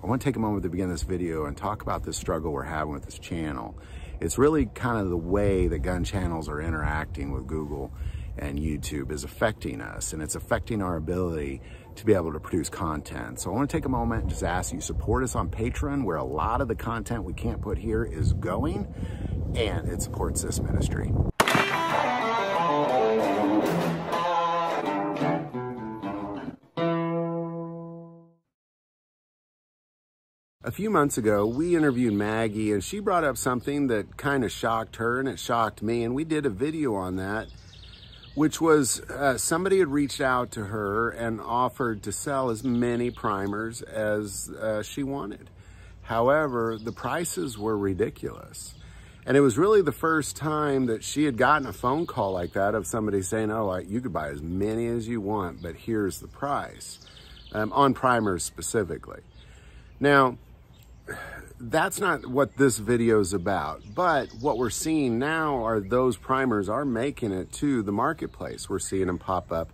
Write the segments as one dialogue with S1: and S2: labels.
S1: want to take a moment to begin this video and talk about this struggle we're having with this channel. It's really kind of the way that gun channels are interacting with Google and YouTube is affecting us, and it's affecting our ability to be able to produce content. So I want to take a moment and just ask you support us on Patreon, where a lot of the content we can't put here is going, and it supports this ministry. A few months ago, we interviewed Maggie, and she brought up something that kind of shocked her, and it shocked me, and we did a video on that, which was somebody had reached out to her and offered to sell as many primers as she wanted. However, the prices were ridiculous. And it was really the first time that she had gotten a phone call like that of somebody saying, oh, you could buy as many as you want, but here's the price, on primers specifically. Now, that's not what this video is about, but what we're seeing now are those primers are making it to the marketplace. We're seeing them pop up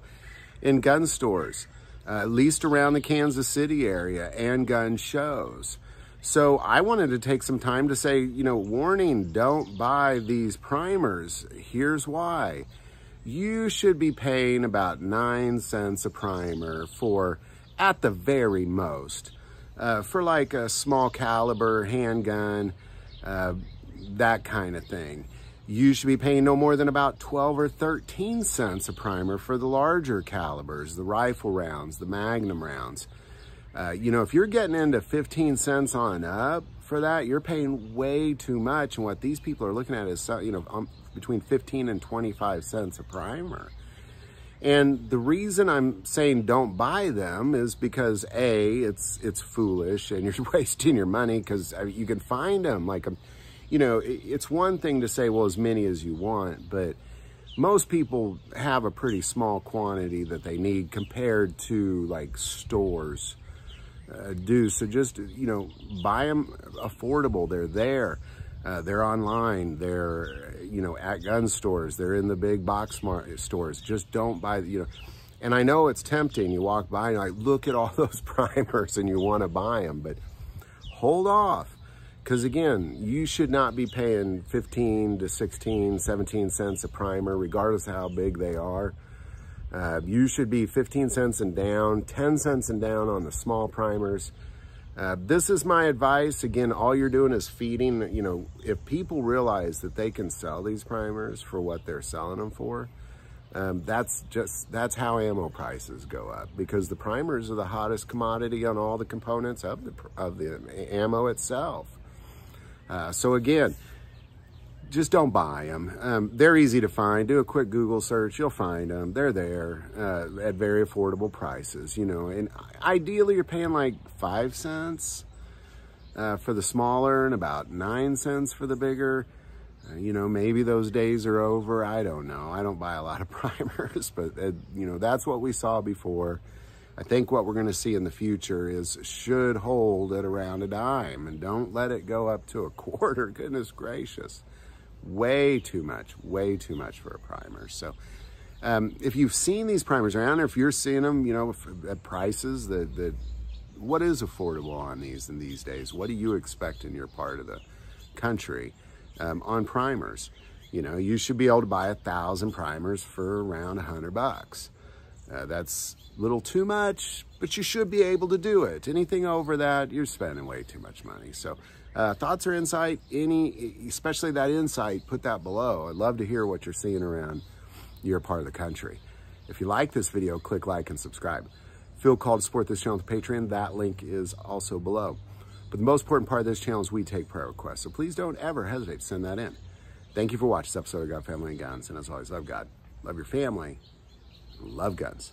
S1: in gun stores, at least around the Kansas City area, and gun shows. So I wanted to take some time to say, warning, don't buy these primers. Here's why. You should be paying about 9 cents a primer for, at the very most, for like a small caliber handgun, that kind of thing. You should be paying no more than about 12 or 13 cents a primer for the larger calibers, the rifle rounds, the Magnum rounds. If you're getting into 15 cents on up for that, you're paying way too much. And what these people are looking at is, between 15 and 25 cents a primer. And the reason I'm saying don't buy them is because A, it's foolish and you're wasting your money, because you can find them. It's one thing to say, well, as many as you want, but most people have a pretty small quantity that they need compared to like stores do. So just, buy them affordable. They're there. They're online, they're, at gun stores, they're in the big box stores. Just don't buy, and I know it's tempting. You walk by and you're like, look at all those primers, and you want to buy them, but hold off. Because again, you should not be paying 15 to 16, 17 cents a primer, regardless of how big they are. You should be 15 cents and down, 10 cents and down on the small primers. This is my advice. Again, all you're doing is feeding. If people realize that they can sell these primers for what they're selling them for, that's how ammo prices go up, because the primers are the hottest commodity on all the components of the ammo itself. So again, just don't buy them. They're easy to find. Do a quick Google search. You'll find them. They're there at very affordable prices, and ideally you're paying like 5 cents for the smaller and about 9 cents for the bigger. Maybe those days are over. I don't know. I don't buy a lot of primers, but that's what we saw before. I think what we're going to see in the future should hold at around a dime, and don't let it go up to a quarter. Goodness gracious. Way too much for a primer. So if you've seen these primers around, or if you're seeing them, at prices that what is affordable on these in these days? What do you expect in your part of the country on primers? You should be able to buy 1,000 primers for around $100. That's a little too much, but you should be able to do it. Anything over that, you're spending way too much money. So thoughts or insight, especially that insight, put that below. I'd love to hear what you're seeing around your part of the country. If you like this video, click like and subscribe. Feel called to support this channel with Patreon. That link is also below. But the most important part of this channel is we take prayer requests. So please don't ever hesitate to send that in. Thank you for watching this episode of God, Family, and Guns. And as always, love God, love your family, love guns.